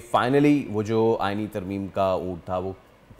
Finally वो जो आइनी तरमीम का ऊँट था वो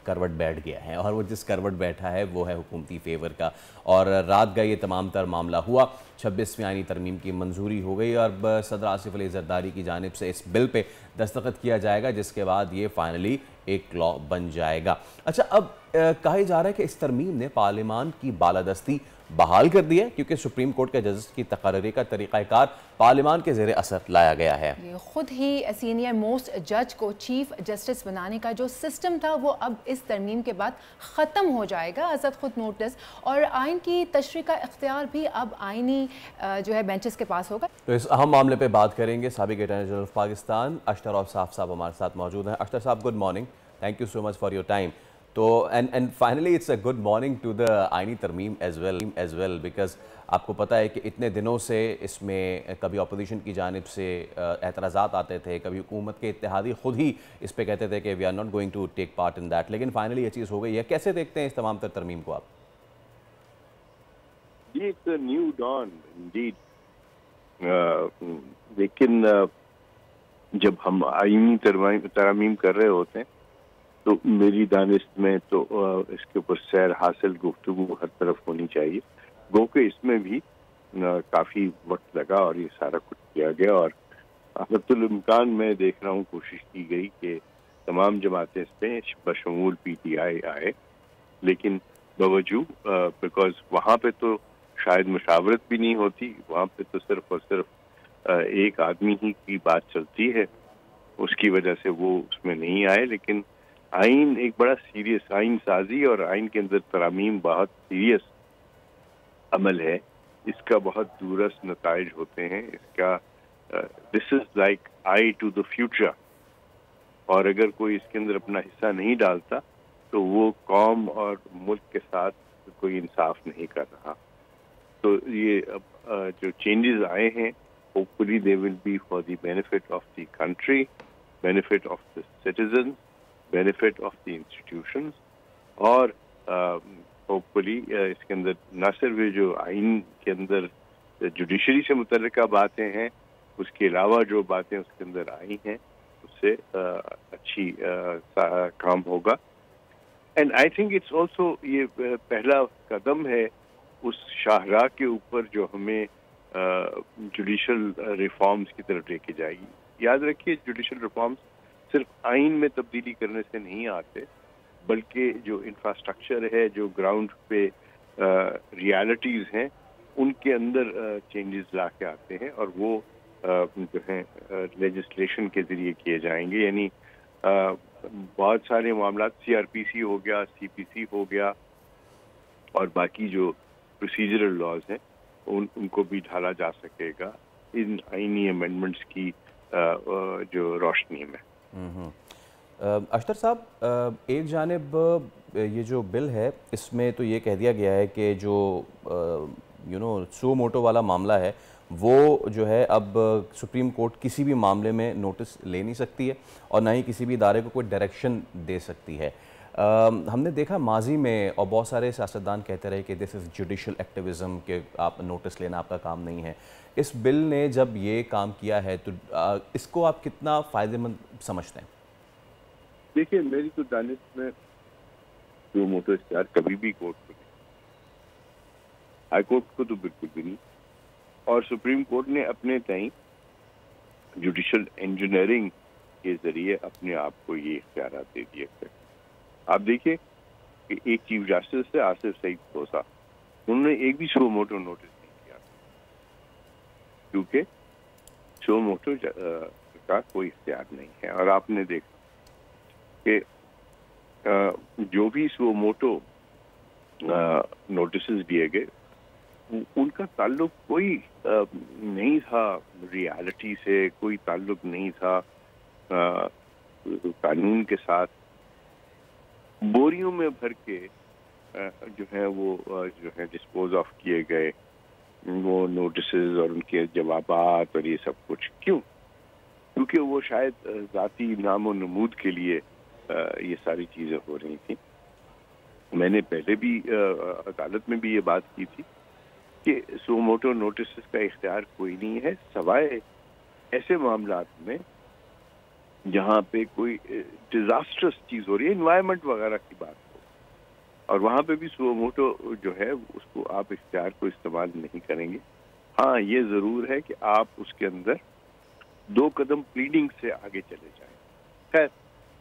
करवट बैठ गया है, और वो जिस करवट बैठा है वो है हुकूमती फेवर का। और रात का ये तमाम तर मामला हुआ, 26वीं आइनी तरमीम की मंजूरी हो गई और अब सदर आसिफ अली जरदारी की जानिब से इस बिल पे दस्तखत किया जाएगा, जिसके बाद ये फाइनली एक लॉ बन जाएगा। अच्छा, अब कहा जा रहा है कि इस तरमीम ने पार्लियामान की बालादस्ती बहाल कर दी है, क्योंकि सुप्रीम कोर्ट के जजेस की तकर्री का तरीक़ाकार पार्लियामान के ज़ेर असर लाया गया है। ये खुद ही सीनियर मोस्ट जज को चीफ जस्टिस बनाने का जो सिस्टम था वो अब इस तरमीम के बाद ख़त्म हो जाएगा। असद खुद नोटिस और आइन की तशरीह का इख्तियार भी अब आइनी जो है बेंचेस के पास होगा। तो इस अहम मामले पे बात करेंगे। साबिक attorney general of Pakistan Ashtar Rauf साहब हमारे साथ मौजूद हैं। अशतर साहब, good morning, thank you so much for your time. तो and finally it's a good morning to the आइनी तरमीम एज वेल बिकॉज आपको पता है कि इतने दिनों से इसमें कभी अपोजिशन की जानिब से एतराज़ात आते थे, कभी हुकूमत के इत्तेहादी खुद ही इस पे कहते थे कि we are not going to take part in that, लेकिन फाइनली ये चीज़ हो गई है। कैसे देखते हैं इस तमाम तरमीम को आप? ये it's a new dawn indeed, लेकिन जब हम आईनी तरमीम कर रहे होते हैं तो मेरी दानिश में तो इसके ऊपर सैर हासिल गुफ्तगू हर तरफ होनी चाहिए। गो के इसमें भी काफ़ी वक्त लगा और ये सारा कुछ किया गया, और हतुल इम्कान मैं देख रहा हूँ कोशिश की गई कि तमाम जमातें इसमें बशमूल PTI आए, लेकिन बावजूद बिकॉज वहाँ पे तो शायद मुशावरत भी नहीं होती, वहाँ पे तो सिर्फ और सिर्फ एक आदमी ही की बात चलती है, उसकी वजह से वो उसमें नहीं आए। लेकिन आइन एक बड़ा सीरियस आइन साजी और आइन के अंदर तरामीम बहुत सीरियस अमल है, इसका बहुत दूरस्थ नताइज होते हैं इसका। This is like eye to the future, और अगर कोई इसके अंदर अपना हिस्सा नहीं डालता तो वो कौम और मुल्क के साथ कोई इंसाफ नहीं कर रहा। तो ये जो चेंजेस आए हैं, hopefully they will be for the benefit of the country, benefit of the citizen, benefit of the institutions, और होपफुली इसके अंदर न सिर्फ जो आइन के अंदर जुडिशरी से मुतल्लिका बातें हैं, उसके अलावा जो बातें उसके अंदर आई हैं उससे अच्छी काम होगा। And I think it's also ये पहला कदम है उस शाहराह के ऊपर जो हमें जुडिशल रिफॉर्म्स की तरफ लेके जाएगी। याद रखिए, जुडिशल रिफॉर्म्स सिर्फ आइन में तब्दीली करने से नहीं आते, बल्कि जो इंफ्रास्ट्रक्चर है, जो ग्राउंड पे रियलिटीज़ हैं, उनके अंदर चेंजेस ला के आते हैं, और वो जो है लेजिस्लेशन के ज़रिए किए जाएंगे। यानी बहुत सारे मामला CRPC हो गया, CPC हो गया, और बाकी जो प्रोसीजरल लॉज हैं उनको भी ढाला जा सकेगा इन आइनी अमेंडमेंट्स की जो रोशनी में। अशतर साहब, एक जानिब ये जो बिल है इसमें तो ये कह दिया गया है कि जो सो मोटो वाला मामला है वो जो है अब सुप्रीम कोर्ट किसी भी मामले में नोटिस ले नहीं सकती है और ना ही किसी भी इदारे को कोई डायरेक्शन दे सकती है। हमने देखा माजी में, और बहुत सारे सियासतदान कहते रहे कि दिस इज़ जुडिशल एक्टिविज़म, कि आप नोटिस लेना आपका काम नहीं है। इस बिल ने जब ये काम किया है तो इसको आप कितना फ़ायदेमंद समझते हैं? देखिए, मेरी तो दानिश में जो मोटो इख्तियार कभी भी कोर्ट को नहीं, हाई कोर्ट को तो बिल्कुल भी नहीं, और सुप्रीम कोर्ट ने अपने तय जुडिशल इंजीनियरिंग के जरिए अपने आप को ये इख्तियार दे दिए थे। आप देखिए कि एक चीफ जस्टिस थे आसिफ सईद खोसा, उन्होंने एक भी शो मोटो नोटिस नहीं किया, क्योंकि शो मोटो का कोई इख्तियार नहीं है। और आपने देखा कि जो भी शो मोटो नोटिस दिए गए उनका ताल्लुक कोई नहीं था रियलिटी से, कोई ताल्लुक नहीं था कानून के साथ। बोरियों में भर के जो है वो जो है डिस्पोज ऑफ किए गए वो नोटिसेस और उनके जवाबात और ये सब कुछ। क्यों? क्योंकि वो शायद ज़ाती नामो नमूद के लिए ये सारी चीज़ें हो रही थी। मैंने पहले भी अदालत में भी ये बात की थी कि सो मोटो नोटिस का इख्तियार कोई नहीं है, सवाए ऐसे मामलात में جہاں پہ کوئی ڈیزاسٹرس چیز ہو رہی ہے، انوائرمنٹ وغیرہ کی بات ہو، اور وہاں پہ بھی سو موٹو جو ہے اس کو آپ اختیار کو استعمال نہیں کریں گے. ہاں یہ ضرور ہے کہ آپ اس کے اندر 2 قدم پلیڈنگ سے آگے چلے جائیں. خیر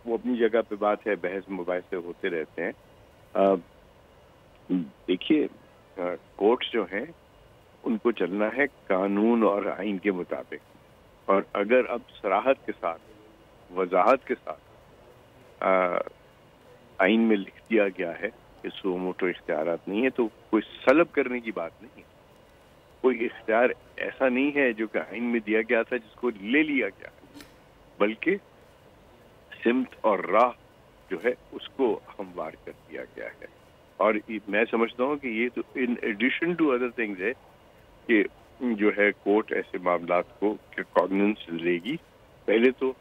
وہ اپنی جگہ پہ بات ہے، بحث مباحثے ہوتے رہتے ہیں. دیکھیے کورٹس جو ہیں ان کو چلنا ہے قانون اور آئین کے مطابق، اور اگر اب صراحت کے ساتھ، وضاحت کے ساتھ آئین میں لکھ دیا گیا ہے کہ سو موٹو اختیارات نہیں ہے، تو کوئی سلب کرنے کی بات نہیں ہے. کوئی اختیار ایسا نہیں ہے جو کہ آئین میں دیا گیا تھا جس کو لے لیا گیا ہے، بلکہ سمت اور راہ جو ہے اس کو ہموار کر دیا گیا ہے. اور میں سمجھتا ہوں کہ یہ تو in addition to other things ہے کہ جو ہے کورٹ ایسے معاملات کو کاگننس لے گی. پہلے تو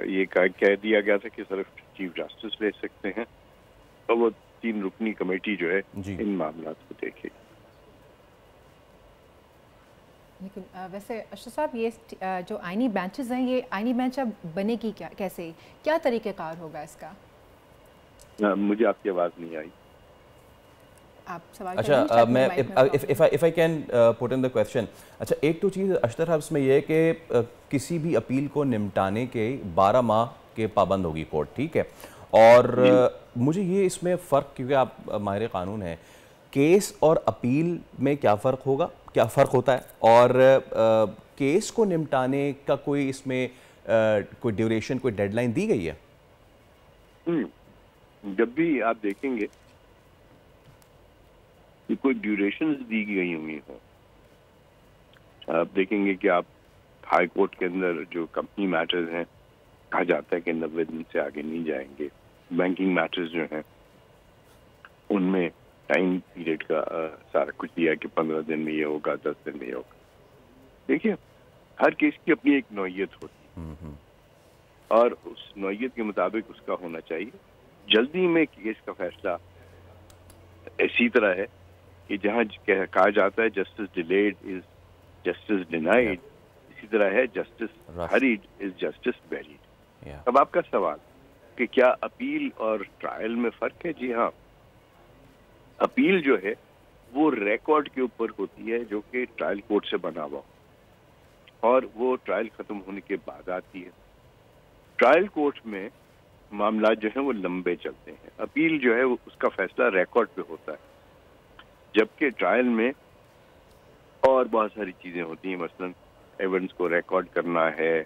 یہ کہہ دیا گیا تھا کہ صرف چیف جسٹس لے سکتے ہیں، اور وہ 3 رکنی کمیٹی جو ہے ان معاملات کو دیکھے گی. لیکن ویسے اشرف صاحب یہ جو آئینی بینچز ہیں، یہ آئینی بینچ اب بنے گی کیسے، کیا طریقہ کار ہوگا اس کا؟ مجھے آپ کی آواز نہیں آئی. اچھا میں if I can put in the question. اچھا ایک تو چیز اشتر صاحب اس میں یہ ہے کہ کسی بھی اپیل کو نمٹانے کے 12 ماہ کے پابند ہوگی کورٹ، ٹھیک ہے. اور مجھے یہ اس میں فرق، کیونکہ آپ ماہر قانون ہیں، کیس اور اپیل میں کیا فرق ہوگا، کیا فرق ہوتا ہے، اور کیس کو نمٹانے کا کوئی اس میں کوئی ڈیوریشن، کوئی ڈیڈ لائن دی گئی ہے؟ جب بھی آپ دیکھیں گے کہ کوئی ڈیوریشنز دی گئی ہوئی ہوں، آپ دیکھیں گے کہ آپ ہائی کورٹ کے اندر جو کمپنی میٹرز ہیں کہا جاتا ہے کہ 90 دن سے آگے نہیں جائیں گے. بینکنگ میٹرز جو ہیں ان میں ٹائم پیریڈ کا سارا کچھ دیا کہ 15 دن میں یہ ہوگا، 10 دن میں یہ ہوگا. دیکھیے ہر کیس کی اپنی ایک نوعیت ہوتی ہے، اور اس نوعیت کے مطابق اس کا ہونا چاہیے. جلدی میں کیس کا فیصلہ اسی طرح ہے کہ جہاں کہا جاتا ہے جسٹس ڈیلیڈ از جسٹس ڈینائیڈ، اسی طرح ہے جسٹس ہریڈ از جسٹس بیریڈ. اب آپ کا سوال کہ کیا اپیل اور ٹرائل میں فرق ہے؟ جی ہاں، اپیل جو ہے وہ ریکارڈ کے اوپر ہوتی ہے جو کہ ٹرائل کورٹ سے بنا ہوا، اور وہ ٹرائل ختم ہونے کے بعد آتی ہے. ٹرائل کورٹ میں معاملات جو ہیں وہ لمبے چلتے ہیں. اپیل جو ہے اس کا فیصلہ ریکارڈ پہ ہوتا ہے، جبکہ ٹرائل میں اور بہت ساری چیزیں ہوتی ہیں. مثلا ایونٹس کو ریکارڈ کرنا ہے،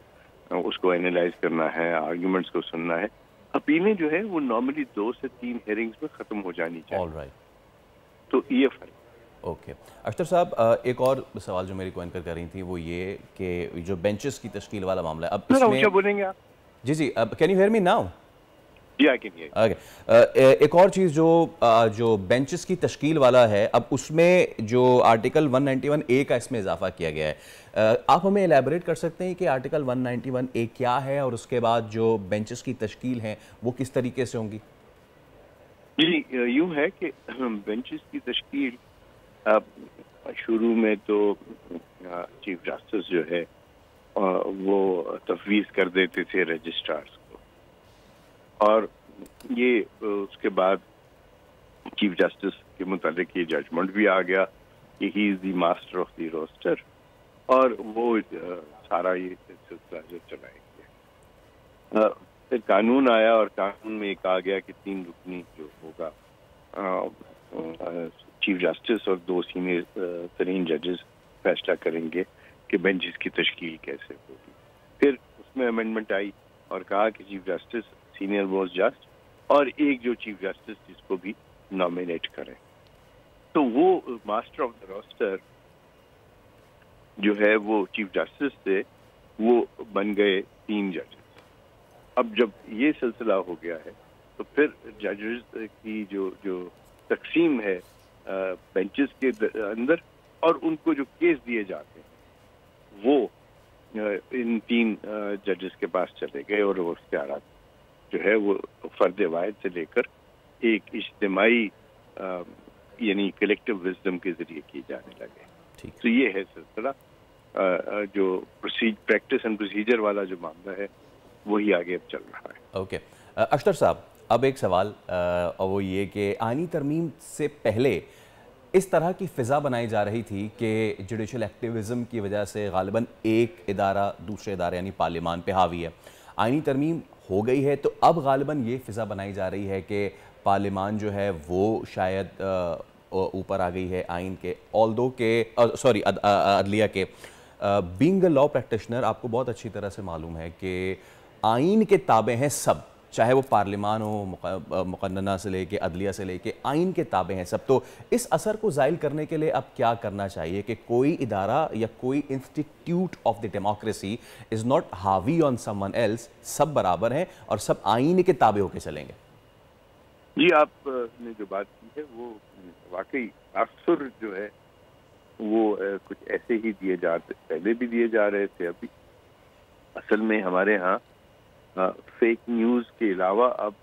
اس کو اینالائز کرنا ہے، آرگیومنٹس کو سننا ہے. اپیلیں جو ہے وہ نارملی 2 سے 3 ہیئرنگز میں ختم ہو جانی چاہیے. تو یہ فرق. اوکے اشتر صاحب، ایک اور سوال جو میری کو انکر کر رہی تھی وہ یہ کہ جو بینچز کی تشکیل والا معاملہ ہے، اب اس میں بولیں گے آپ؟ جی اب can you hear me now? Okay. ایک اور چیز جو بینچز کی تشکیل والا ہے، اب اس میں جو آرٹیکل 191A کا اس میں اضافہ کیا گیا ہے، آپ ہمیں الیبوریٹ کر سکتے ہیں کہ آرٹیکل 191A کیا ہے، اور اس کے بعد جو بینچز کی تشکیل ہیں وہ کس طریقے سے ہوں گی؟ جی یوں ہے کہ بینچز کی تشکیل شروع میں تو چیف جسٹس جو ہے وہ تفویض کر دیتے تھے رجسٹرارز کو، اور یہ اس کے بعد چیف جسٹس کے متعلق یہ ججمنٹ بھی آ گیا کہ ہی از دی ماسٹر آف دی روسٹر، اور وہ سارا یہ سلسلہ جو چلائیں گے. پھر قانون آیا، اور قانون میں کہا گیا کہ 3 رکنی جو ہوگا چیف جسٹس اور 2 سینئر ترین ججز فیصلہ کریں گے کہ بینچز کی تشکیل کیسے ہوگی. پھر اس میں امینڈمنٹ آئی اور کہا کہ chief justice senior most just اور ایک جو چیف جسٹس جس کو بھی نامینیٹ کریں. تو وہ ماسٹر آف دا روسٹر جو ہے وہ چیف جسٹس سے وہ بن گئے 3 ججز. اب جب یہ سلسلہ ہو گیا ہے تو پھر ججز کی جو تقسیم ہے بینچز کے اندر، اور ان کو جو کیس دیے جاتے ہیں وہ ان 3 ججز کے پاس چلے گئے، اور وہ اختیارات جو ہے وہ فرد واحد سے لے کر ایک اجتماعی یعنی کلیکٹیو وزڈم کے ذریعے کیے جانے لگے. تو یہ ہے سلسلہ. جو پریکٹس اینڈ پروسیجر والا جو معاملہ ہے वही आगे अब चल रहा है। ओके अख्तर साहब, अब एक सवाल और वो ये कि आईनी तरमीम से पहले इस तरह की फ़िज़ा बनाई जा रही थी कि जुडिशल एक्टिविज़म की वजह से गालिबन एक इदारा दूसरे इदारे यानी पार्लियामान पे हावी है। आईनी तरमीम हो गई है तो अब गालिबन ये फ़िज़ा बनाई जा रही है कि पार्लियामान जो है वो शायद ऊपर आ गई है आइन के, ऑल्दो के सॉरी अदलिया के। बीइंग अ लॉ प्रैक्टिशनर आपको बहुत अच्छी तरह से मालूम है कि आइन के ताबे हैं सब, चाहे वो पार्लियामान हो, मुक़न्नना से लेके अदलिया से लेके, आइन के ताबे हैं सब। तो इस असर को ज़ाइल करने के लिए अब क्या करना चाहिए कि कोई इदारा या कोई institute of the democracy is not हावी ऑन समवन एल्स, सब बराबर हैं और सब आइन के ताबे होकर चलेंगे? जी, आपने जो बात की है वो वाकई अक्सर जो है वो कुछ ऐसे ही दिए जाते, पहले भी दिए जा रहे थे। अभी असल में हमारे यहाँ फेक न्यूज़ के अलावा अब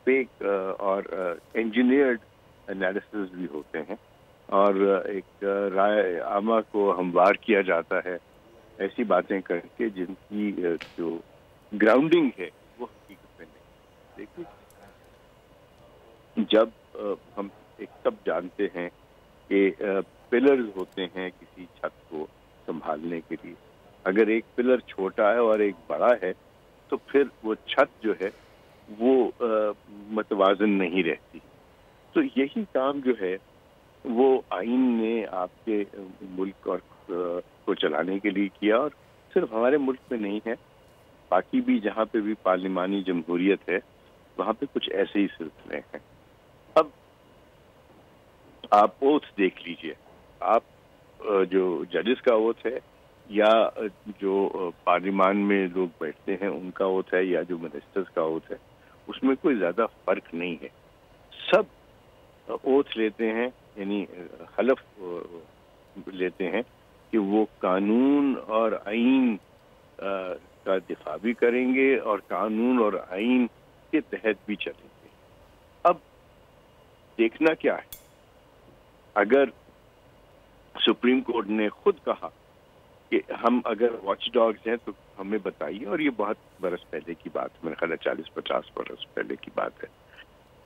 फेक और इंजीनियर्ड एनालिसिस भी होते हैं और एक राय आमा को हमवार किया जाता है ऐसी बातें करके जिनकी जो ग्राउंडिंग है वो हकीकत में नहीं। देखिए, जब हम एक सब जानते हैं कि पिलर्स होते हैं किसी छत को संभालने के लिए, अगर एक पिलर छोटा है और एक बड़ा है तो फिर वो छत जो है वो मतवाजन नहीं रहती। तो यही काम जो है वो आइन ने आपके मुल्क और को चलाने के लिए किया, और सिर्फ हमारे मुल्क में नहीं है, बाकी भी जहाँ पे भी पार्लिमानी जमहूरियत है वहाँ पे कुछ ऐसे ही सिलसिले हैं। अब आप ओथ देख लीजिए, आप जो जजेस का ओथ है या जो पार्लियामान में लोग बैठते हैं उनका ओथ है या जो मिनिस्टर्स का ओथ है, उसमें कोई ज़्यादा फर्क नहीं है। सब ओथ लेते हैं, यानी हलफ लेते हैं कि वो कानून और आइन का दिफा भी करेंगे और कानून और आइन के तहत भी चलेंगे। अब देखना क्या है, अगर सुप्रीम कोर्ट ने खुद कहा कि हम अगर वॉच डॉग्स हैं तो हमें बताइए, और ये बहुत बरस पहले की बात, मेरे ख्याल 40-50 बरस पहले की बात है,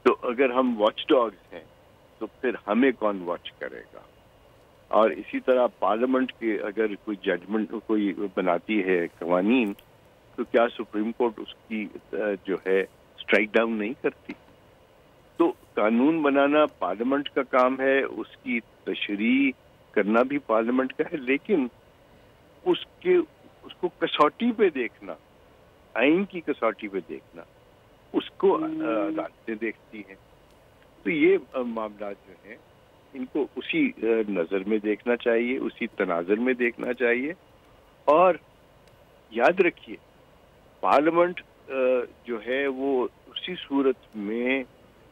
तो अगर हम वॉच डॉग्स हैं तो फिर हमें कौन वॉच करेगा। और इसी तरह पार्लियामेंट के अगर कोई जजमेंट कोई बनाती है कवानीन, तो क्या सुप्रीम कोर्ट उसकी जो है स्ट्राइक डाउन नहीं करती। तो कानून बनाना पार्लियामेंट का काम है, उसकी तशरीह करना भी पार्लियामेंट का है, लेकिन उसको कसौटी पे देखना, आइन की कसौटी पे देखना, उसको अदालतें देखती हैं। तो ये मामला जो है इनको उसी नज़र में देखना चाहिए, उसी तनाज़र में देखना चाहिए। और याद रखिए, पार्लियामेंट जो है वो उसी सूरत में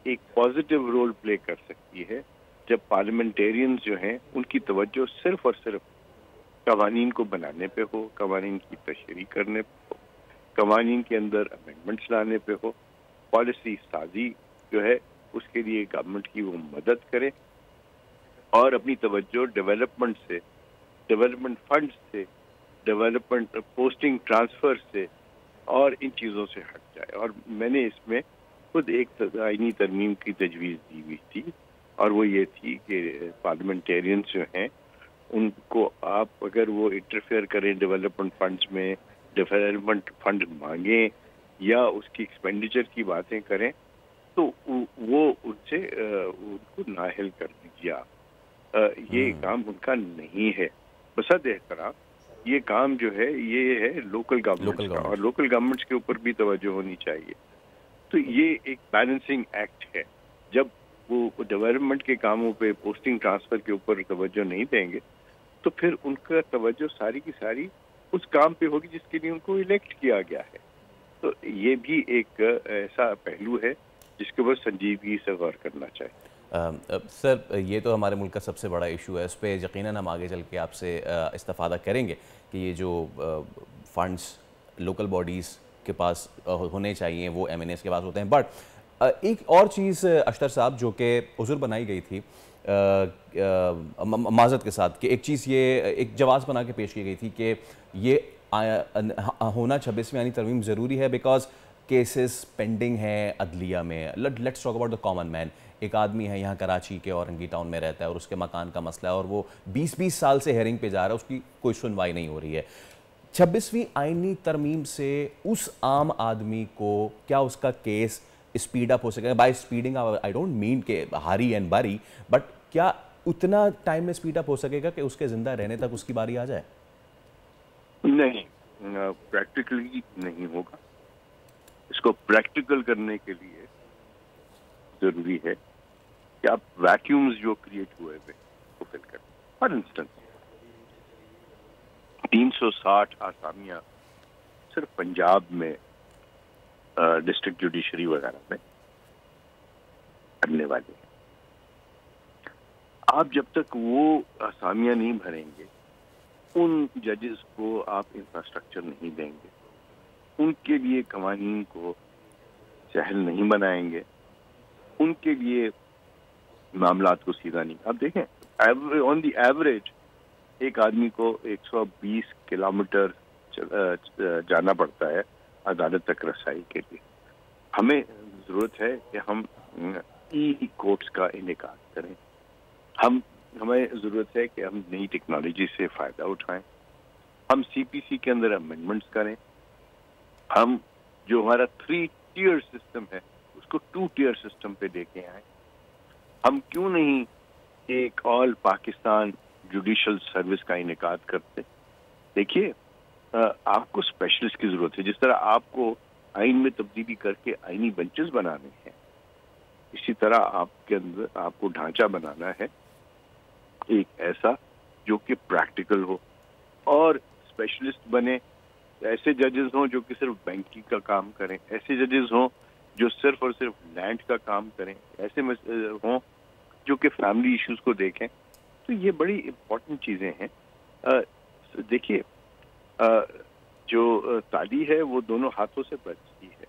एक पॉजिटिव रोल प्ले कर सकती है जब पार्लियामेंटेरियंस जो हैं उनकी तवज्जो सिर्फ और सिर्फ कवानीन को बनाने पे हो, कवानीन की तशरीह करने पे हो, कवानीन के अंदर अमेंडमेंट्स लाने पे हो, पॉलिसी साजी जो है उसके लिए गवर्नमेंट की वो मदद करे और अपनी तवज्जो डेवलपमेंट से, डेवलपमेंट फंड से, डेवलपमेंट पोस्टिंग ट्रांसफर से और इन चीज़ों से हट जाए। और मैंने इसमें खुद एक आईनी तरमीम की तजवीज़ दी हुई थी, और वो ये थी कि पार्लियामेंटेरियंस जो हैं उनको आप अगर वो इंटरफेयर करें डेवलपमेंट फंड्स में, डेवलपमेंट फंड मांगें या उसकी एक्सपेंडिचर की बातें करें, तो वो उनसे उनको नाअहल कर दीजिए आप। ये काम उनका नहीं है। बसद एहतराम ये काम जो है ये है लोकल गवर्नमेंट का, और लोकल गवर्नमेंट्स के ऊपर भी तवज्जो होनी चाहिए। तो ये एक बैलेंसिंग एक्ट है। जब वो डेवलपमेंट के कामों पे, पोस्टिंग ट्रांसफर के ऊपर तवज्जो नहीं देंगे तो फिर उनका तवज्जो सारी की सारी उस काम पे होगी जिसके लिए उनको इलेक्ट किया गया है। तो ये भी एक ऐसा पहलू है जिसके ऊपर संजीदगी से गौर करना चाहिए। सर, ये तो हमारे मुल्क का सबसे बड़ा इशू है, उस पर यकीनन हम आगे चल के आपसे इस्तिफादा करेंगे कि ये जो फंड्स लोकल बॉडीज़ के पास होने चाहिए वो MNAs के पास होते हैं। बट एक और चीज़ अख्तर साहब जो कि उज़ुर बनाई गई थी माज़रत के साथ, कि एक चीज़ ये एक जवाज़ बना के पेश की गई थी कि ये ہونا 26ویں آئینی ترمیم ضروری ہے بیکاز کیسز پینڈنگ ہیں عدلیہ میں. Let's talk about the common man. ایک آدمی ہے یہاں کراچی کے اورنگی ٹاؤن میں رہتا ہے اور اس کے مکان کا مسئلہ ہے اور وہ 20 سال سے ہیئرنگ پہ جا رہا ہے, اس کی کوئی سنوائی نہیں ہو رہی ہے. 26ویں آئینی ترمیم سے اس عام آدمی کو کیا اس کا کیس اسپیڈ اپ ہو سکے گا؟ By speeding I don't mean کہ ہاری اینڈ باری, بٹ کیا اتنا ٹائم میں اسپیڈ اپ ہو سکے گا کہ اس کے زندہ رہنے تک اس کی باری آ جائے؟ نہیں, پریکٹیکلی نہیں ہوگا. اس کو پریکٹیکل کرنے کے لیے ضروری ہے کہ آپ ویکیومز جو کریٹ ہوئے ہوئے کو فل کریں. فار انسٹنس 360 آسامیاں صرف پنجاب میں ڈسٹرکٹ جوڈیشری وغیرہ میں کرنے والے ہیں. آپ جب تک وہ آسامیاں نہیں بھریں گے, ان ججز کو آپ انفراسٹرکچر نہیں دیں گے, ان کے لیے قوانین کو سہل نہیں بنائیں گے, ان کے لیے معاملات کو سیدھا نہیں. اب دیکھیں آن دی ایوریج ایک آدمی کو 120 کلومیٹر جانا پڑتا ہے عدالت تک رسائی کے لیے. ہمیں ضرورت ہے کہ ہم ای کورٹس کا انعقاد کریں. ہمیں ضرورت ہے کہ ہم نئی ٹیکنالوجی سے فائدہ اٹھائیں. ہم سی پی سی کے اندر امینڈمنٹس کریں. ہم جو ہمارا 3 ٹیئر سسٹم ہے اس کو 2 ٹیئر سسٹم پہ لے کے آئیں. ہم کیوں نہیں ایک آل پاکستان جوڈیشل سروس کا انعقاد کرتے؟ دیکھیے, آپ کو اسپیشلسٹ کی ضرورت ہے. جس طرح آپ کو آئین میں تبدیلی کر کے آئینی بنچز بنانے ہیں, اسی طرح آپ کے اندر آپ کو ڈھانچہ بنانا ہے ایک ایسا جو کہ پریکٹیکل ہو, اور اسپیشلسٹ بنے. ایسے ججز ہوں جو کہ صرف بینکنگ کا کام کریں, ایسے ججز ہوں جو صرف اور صرف لینڈ کا کام کریں, ایسے ہوں جو کہ فیملی ایشوز کو دیکھیں. تو یہ بڑی امپورٹنٹ چیزیں ہیں. دیکھیے, جو تالی ہے وہ دونوں ہاتھوں سے بجتی ہے.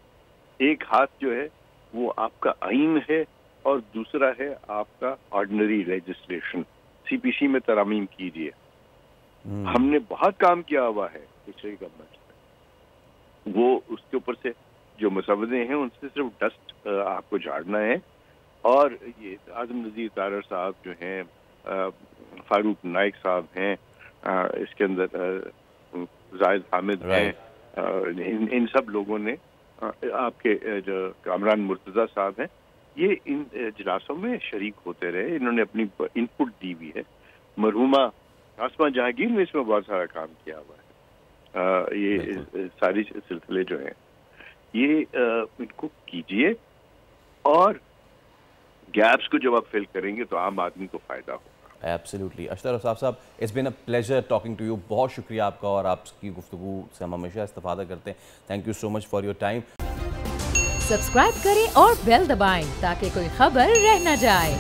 ایک ہاتھ جو ہے وہ آپ کا آئین ہے اور دوسرا ہے آپ کا آرڈنری لیجسلیشن. سی پی سی میں ترامیم کیجیے. ہم نے بہت کام کیا ہوا ہے پچھلی گورنمنٹ میں. وہ اس کے اوپر سے جو مسودے ہیں ان سے صرف ڈسٹ آپ کو جھاڑنا ہے. اور یہ اعظم نذیر تارڑ صاحب جو ہیں, فاروق نائک صاحب ہیں, اس کے اندر زاہد حامد ہیں, ان سب لوگوں نے, آپ کے جو کامران مرتضیٰ صاحب ہیں, یہ ان اجلاسوں میں شریک ہوتے رہے. انہوں نے اپنی ان پٹ دی ہوئی ہے. مرحومہ آسماں جہانگیر نے اس میں بہت سارا کام کیا ہوا ہے. یہ ساری سلسلے جو ہیں یہ ان کو کیجئے, اور گیپس کو جب آپ فل کریں گے تو عام آدمی کو فائدہ ہوگا. ایبسلیوٹلی. اشتر افساب صاحب, it's been a pleasure talking to you. بہت شکریہ آپ کا, اور آپ کی گفتگو سے ہم ہمیشہ استفادہ کرتے ہیں. Thank you so much for your time. Subscribe کریں اور بیل دبائیں تاکہ کوئی خبر رہ نہ جائے.